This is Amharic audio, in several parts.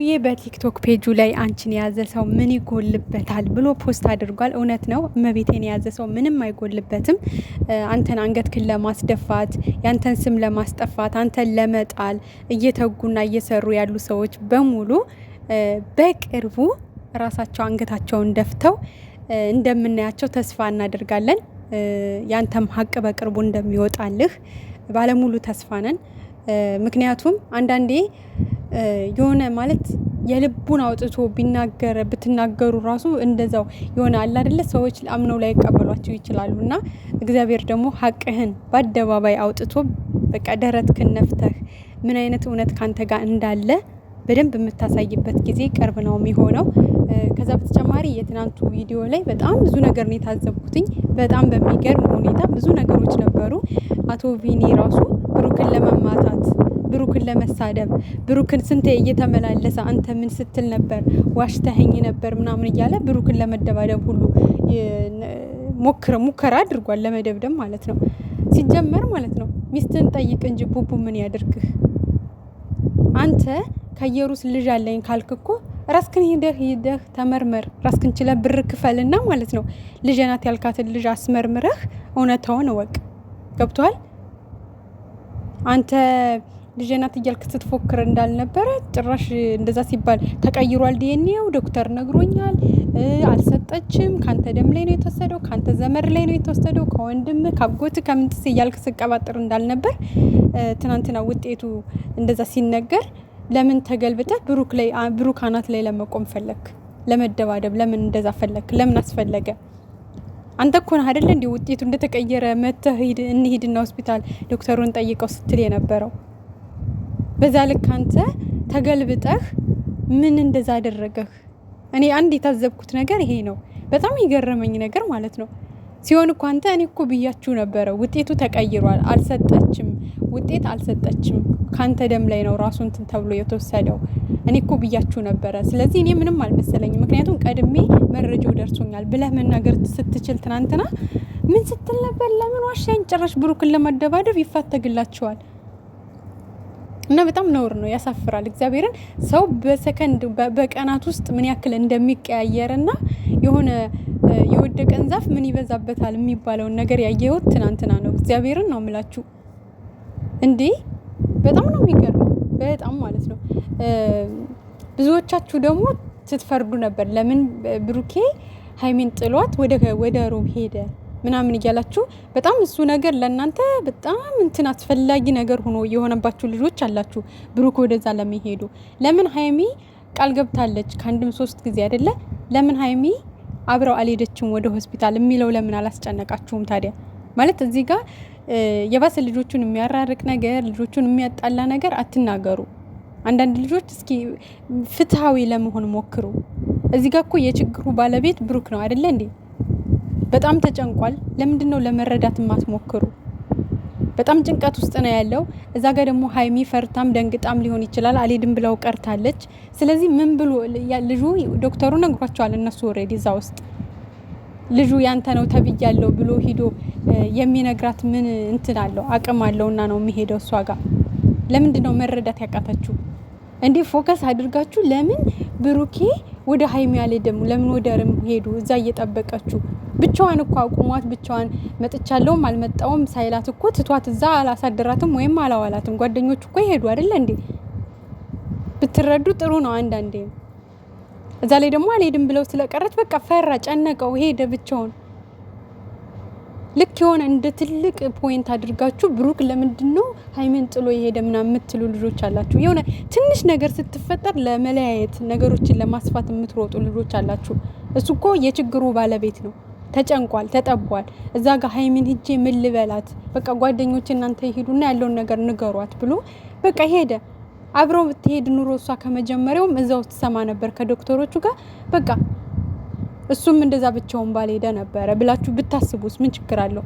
ይሄ በቲክቶክ ፔጁ ላይ አንቺን የያዘ ሰው ምን ይጎልበታል ብሎ ፖስት አድርጓል። እውነት ነው። እመቤቴን የያዘ ሰው ምንም አይጎልበትም። አንተን አንገትክን ለማስደፋት፣ ያንተን ስም ለማስጠፋት፣ አንተን ለመጣል እየተጉና እየሰሩ ያሉ ሰዎች በሙሉ በቅርቡ ራሳቸው አንገታቸውን ደፍተው እንደምናያቸው ተስፋ እናደርጋለን። ያንተም ሀቅ በቅርቡ እንደሚወጣልህ ባለሙሉ ተስፋ ነን። ምክንያቱም አንዳንዴ የሆነ ማለት የልቡን አውጥቶ ብትናገሩ ራሱ እንደዛው የሆነ አለ አይደለ ሰዎች አምነው ላይ ይቀበሏቸው ይችላሉና እግዚአብሔር ደግሞ ሀቅህን በአደባባይ አውጥቶ በቃ ደረትክን ነፍተህ ምን አይነት እውነት ካንተ ጋር እንዳለ በደንብ የምታሳይበት ጊዜ ቅርብ ነው የሚሆነው። ከዛ በተጨማሪ የትናንቱ ቪዲዮ ላይ በጣም ብዙ ነገር ነው የታዘብኩትኝ። በጣም በሚገርም ሁኔታ ብዙ ነገሮች ነበሩ። አቶ ቪኒ ራሱ ብሩክን ለመማታት፣ ብሩክን ለመሳደብ፣ ብሩክን ስንቴ እየተመላለሰ አንተ ምን ስትል ነበር፣ ዋሽተኸኝ ነበር ምናምን እያለ ብሩክን ለመደባደብ ሁሉ ሙከራ አድርጓል። ለመደብደብ ማለት ነው። ሲጀመር ማለት ነው ሚስትን ጠይቅ እንጂ ቡቡ ምን ያድርግህ አንተ። ከየሩስ ልጅ አለኝ ካልክ እኮ ራስክን ሄደህ ተመርመር። ራስክን ችለህ ብር ክፈልና ማለት ነው ልጅ ናት ያልካትን ልጅ አስመርምረህ እውነታውን እወቅ። ገብቷል? አንተ ልጅ ናት እያልክ ስትፎክር እንዳልነበረ ጭራሽ እንደዛ ሲባል ተቀይሯል። ዲኤንኤው ዶክተር ነግሮኛል፣ አልሰጠችም፣ ካንተ ደም ላይ ነው የተወሰደው፣ ካንተ ዘመድ ላይ ነው የተወሰደው፣ ከወንድም ካጎት ከምንትስ እያልክ ስቀባጥር እንዳልነበር ትናንትና ውጤቱ እንደዛ ሲነገር ለምን ተገልብጠ ብሩክ አናት ላይ ለመቆም ፈለክ? ለመደባደብ ለምን እንደዛ ፈለክ? ለምን አስፈለገ? አንተ እኮ ነህ አይደል እንዴ ውጤቱ እንደተቀየረ መተህ እንሂድና ሆስፒታል ዶክተሩን ጠይቀው ስትል የነበረው? በዛ ልክ አንተ ተገልብጠህ ምን እንደዛ አደረገህ? እኔ አንድ የታዘብኩት ነገር ይሄ ነው። በጣም የገረመኝ ነገር ማለት ነው ሲሆን እኮ አንተ እኔ እኮ ብያችሁ ነበረ ውጤቱ ተቀይሯል፣ አልሰጠችም፣ ውጤት አልሰጠችም፣ ካንተ ደም ላይ ነው ራሱ እንትን ተብሎ የተወሰደው። እኔ እኮ ብያችሁ ነበረ። ስለዚህ እኔ ምንም አልመሰለኝም፣ ምክንያቱም ቀድሜ መረጃው ደርሶኛል ብለህ መናገር ስትችል ትናንትና ምን ስትል ነበር? ለምን ዋሻኝ? ጭራሽ ብሩክን ለመደባደብ ይፋተግላቸዋል። እና በጣም ነውር ነው፣ ያሳፍራል። እግዚአብሔርን ሰው በሰከንድ በቀናት ውስጥ ምን ያክል እንደሚቀያየርና የሆነ የወደቀን ዛፍ ምን ይበዛበታል የሚባለውን ነገር ያየሁት ትናንትና ነው። እግዚአብሔርን ነው የምላችሁ። እንዴ በጣም ነው የሚገርመው፣ በጣም ማለት ነው። ብዙዎቻችሁ ደግሞ ስትፈርዱ ነበር። ለምን ብሩኬ ሀይሚን ጥሏት ወደ ሮም ሄደ ምናምን እያላችሁ በጣም እሱ ነገር ለእናንተ በጣም እንትን አስፈላጊ ነገር ሆኖ የሆነባችሁ ልጆች አላችሁ። ብሩክ ወደዛ ለሚሄዱ ለምን ሀይሚ ቃል ገብታለች ከአንድም 3 ጊዜ አይደለ? ለምን ሀይሚ አብረው አልሄደችም ወደ ሆስፒታል የሚለው ለምን አላስጨነቃችሁም ታዲያ? ማለት እዚህ ጋር የባሰ ልጆቹን የሚያራርቅ ነገር፣ ልጆቹን የሚያጣላ ነገር አትናገሩ። አንዳንድ ልጆች እስኪ ፍትሃዊ ለመሆን ሞክሩ። እዚህ ጋር እኮ የችግሩ ባለቤት ብሩክ ነው አይደለ እንዴ? በጣም ተጨንቋል። ለምንድን ነው ለመረዳት የማትሞክሩ? በጣም ጭንቀት ውስጥ ነው ያለው። እዛ ጋር ደግሞ ሀይሚ ፈርታም ደንግጣም ሊሆን ይችላል፣ አልሄድም ብለው ቀርታለች። ስለዚህ ምን ብሎ ልጁ ዶክተሩ ነግሯቸዋል። እነሱ ኦልሬዲ እዛ ውስጥ ልጁ ያንተ ነው ተብያለሁ ብሎ ሂዶ የሚነግራት ምን እንትን አለው? አቅም አለውና ነው የሚሄደው እሷ ጋር። ለምንድን ነው መረዳት ያቃታችሁ? እንዴ ፎከስ አድርጋችሁ ለምን ብሩኬ ወደ ሀይሚ አልሄደም? ለምን ወደ ርም ሄዱ? እዛ እየጠበቀችሁ ብቻዋን እኮ አቁሟት፣ ብቻዋን መጥቻለሁም አልመጣውም ሳይላት እኮ ትቷት እዛ አላሳደራትም ወይም አላዋላትም። ጓደኞቹ እኮ ይሄዱ አይደል እንዴ? ብትረዱ ጥሩ ነው አንዳንዴ። እዛ ላይ ደግሞ አልሄድም ብለው ስለቀረች በቃ ፈራ፣ ጨነቀው፣ ሄደ ብቻውን። ልክ የሆነ እንደ ትልቅ ፖይንት አድርጋችሁ ብሩክ ለምንድን ነው ሀይሚን ጥሎ የሄደ ምናምን የምትሉ ልጆች አላችሁ። የሆነ ትንሽ ነገር ስትፈጠር ለመለያየት ነገሮችን ለማስፋት የምትሮጡ ልጆች አላችሁ። እሱ እኮ የችግሩ ባለቤት ነው። ተጨንቋል፣ ተጠቧል። እዛ ጋር ሀይሚን ሂጄ ምን ልበላት? በቃ ጓደኞች እናንተ ይሄዱና ያለውን ነገር ንገሯት ብሎ በቃ ሄደ። አብረው ብትሄድ ኑሮ እሷ ከመጀመሪያውም እዛው ትሰማ ነበር ከዶክተሮቹ ጋር። በቃ እሱም እንደዛ ብቻውን ባልሄደ ነበረ ብላችሁ ብታስቡስ ምን ችግር አለው?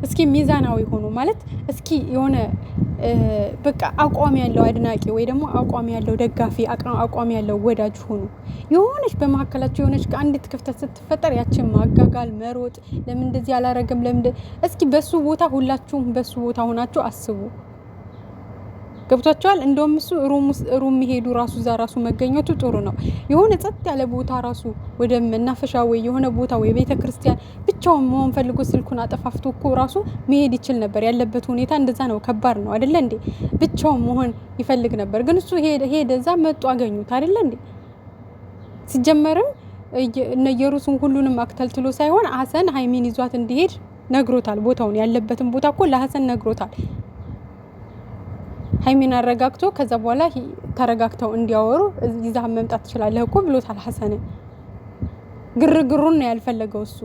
እስኪ ሚዛናዊ ሆኖ ማለት እስኪ የሆነ በቃ አቋም ያለው አድናቂ ወይ ደግሞ አቋም ያለው ደጋፊ፣ አቋም ያለው ወዳጅ ሆኖ የሆነች በመካከላቸው የሆነች አንዲት ክፍተት ስትፈጠር ያችን ማጋጋል፣ መሮጥ፣ ለምን እንደዚህ አላረገም፣ ለምን እስኪ በሱ ቦታ ሁላችሁም በሱ ቦታ ሆናችሁ አስቡ። ገብቷቸዋል። እንደውም እሱ ሩም ሄዱ ራሱ እዛ ራሱ መገኘቱ ጥሩ ነው። የሆነ ጸጥ ያለ ቦታ ራሱ ወደ መናፈሻ ወይ የሆነ ቦታ ወይ ቤተ ክርስቲያን ብቻውን መሆን ፈልጎ ስልኩን አጠፋፍቶ እኮ ራሱ መሄድ ይችል ነበር። ያለበት ሁኔታ እንደዛ ነው። ከባድ ነው አይደለ እንዴ? ብቻውን መሆን ይፈልግ ነበር። ግን እሱ ሄደ እዛ መጡ አገኙት አይደለ እንዴ? ሲጀመርም እነ ኢየሩስን ሁሉንም አክተልትሎ ሳይሆን ሀሰን ሀይሚን ይዟት እንዲሄድ ነግሮታል። ቦታውን ያለበትን ቦታ እኮ ለሀሰን ነግሮታል። ሀይሚን አረጋግቶ ከዛ በኋላ ተረጋግተው እንዲያወሩ ይዛ መምጣት ትችላለህ እኮ ብሎታል ሀሰን። ግርግሩን ነው ያልፈለገው እሱ።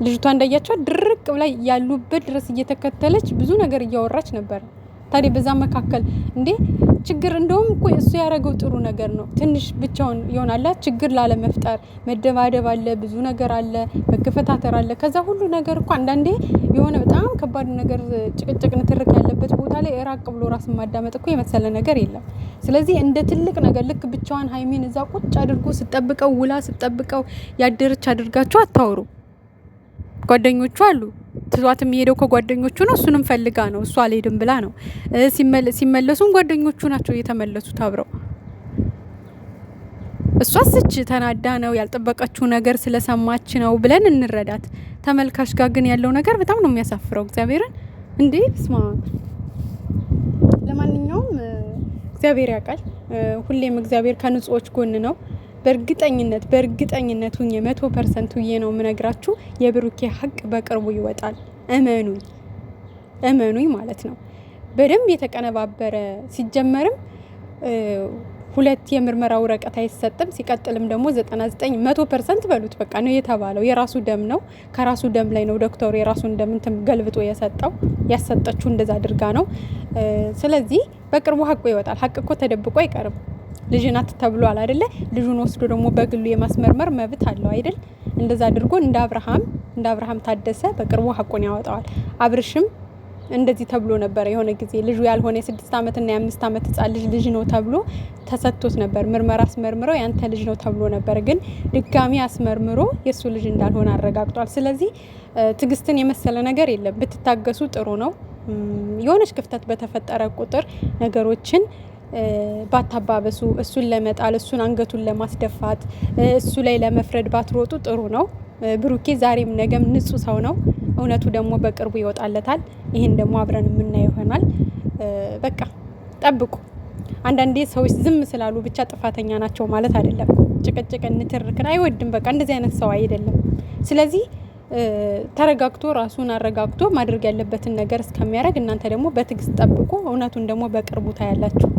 ልጅቷ እንዳያቸው ድርቅ ብላ ያሉበት ድረስ እየተከተለች ብዙ ነገር እያወራች ነበር። ታዲያ በዛ መካከል እንዴ ችግር እንደውም እኮ እሱ ያደረገው ጥሩ ነገር ነው። ትንሽ ብቻውን ይሆናል ችግር ላለ መፍጠር መደባደብ አለ፣ ብዙ ነገር አለ፣ መከፈታተር አለ። ከዛ ሁሉ ነገር እኮ አንዳንዴ የሆነ በጣም ከባድ ነገር ጭቅጭቅ ንትርክ ያለበት ቦታ ላይ ራቅ ብሎ ራስን ማዳመጥ እኮ የመሰለ ነገር የለም። ስለዚህ እንደ ትልቅ ነገር ልክ ብቻዋን ሀይሚን እዛ ቁጭ አድርጎ ስጠብቀው ውላ ስጠብቀው ያደረች አድርጋችሁ አታውሩ። ጓደኞቹ አሉ። ትቷት የሚሄደው ከጓደኞቹ ነው። እሱንም ፈልጋ ነው፣ እሱ አልሄድም ብላ ነው። ሲመለሱም ጓደኞቹ ናቸው የተመለሱት አብረው። እሷስ ተናዳ ነው ያልጠበቀችው ነገር ስለሰማች ነው ብለን እንረዳት። ተመልካች ጋር ግን ያለው ነገር በጣም ነው የሚያሳፍረው። እግዚአብሔርን እንዴ ስማ። ለማንኛውም እግዚአብሔር ያውቃል። ሁሌም እግዚአብሔር ከንጹዎች ጎን ነው። በእርግጠኝነት ሁኜ 100% ሁኜ ነው የምነግራችሁ። የብሩኬ ሀቅ በቅርቡ ይወጣል። እመኑኝ ማለት ነው። በደንብ የተቀነባበረ ሲጀመርም 2 የምርመራ ወረቀት አይሰጥም። ሲቀጥልም ደግሞ 99-100% በሉት በቃ ነው የተባለው። የራሱ ደም ነው። ከራሱ ደም ላይ ነው ዶክተሩ የራሱን ደም እንትን ገልብጦ ያሰጠችው እንደዛ አድርጋ ነው። ስለዚህ በቅርቡ ሀቁ ይወጣል። ሀቅ እኮ ተደብቆ አይቀርም። ልጅናት ተብሏል አይደለ? ልጁን ወስዶ ደግሞ በግሉ የማስመርመር መብት አለው አይደል? እንደዛ አድርጎ እንደ አብርሃም ታደሰ በቅርቡ ሀቁን ያወጣዋል። አብርሽም እንደዚህ ተብሎ ነበር የሆነ ጊዜ ልጁ ያልሆነ የ6 ዓመትና የ5 ዓመት ህጻን ልጅ ነው ተብሎ ተሰጥቶት ነበር። ምርመራ አስመርምረው ያንተ ልጅ ነው ተብሎ ነበር። ግን ድጋሚ አስመርምሮ የሱ ልጅ እንዳልሆነ አረጋግጧል። ስለዚህ ትዕግስትን የመሰለ ነገር የለም። ብትታገሱ ጥሩ ነው። የሆነች ክፍተት በተፈጠረ ቁጥር ነገሮችን ባታባበሱ፣ እሱን ለመጣል እሱን አንገቱን ለማስደፋት እሱ ላይ ለመፍረድ ባትሮጡ ጥሩ ነው። ብሩኬ ዛሬም ነገም ንጹህ ሰው ነው። እውነቱ ደግሞ በቅርቡ ይወጣለታል። ይሄን ደግሞ አብረን የምናየው ይሆናል። በቃ ጠብቁ። አንዳንዴ ሰዎች ዝም ስላሉ ብቻ ጥፋተኛ ናቸው ማለት አይደለም። ጭቅጭቅን ንትርክን አይወድም። በቃ እንደዚህ አይነት ሰው አይደለም። ስለዚህ ተረጋግቶ ራሱን አረጋግቶ ማድረግ ያለበትን ነገር እስከሚያደርግ እናንተ ደግሞ በትዕግስት ጠብቁ። እውነቱን ደግሞ በቅርቡ ታያላችሁ።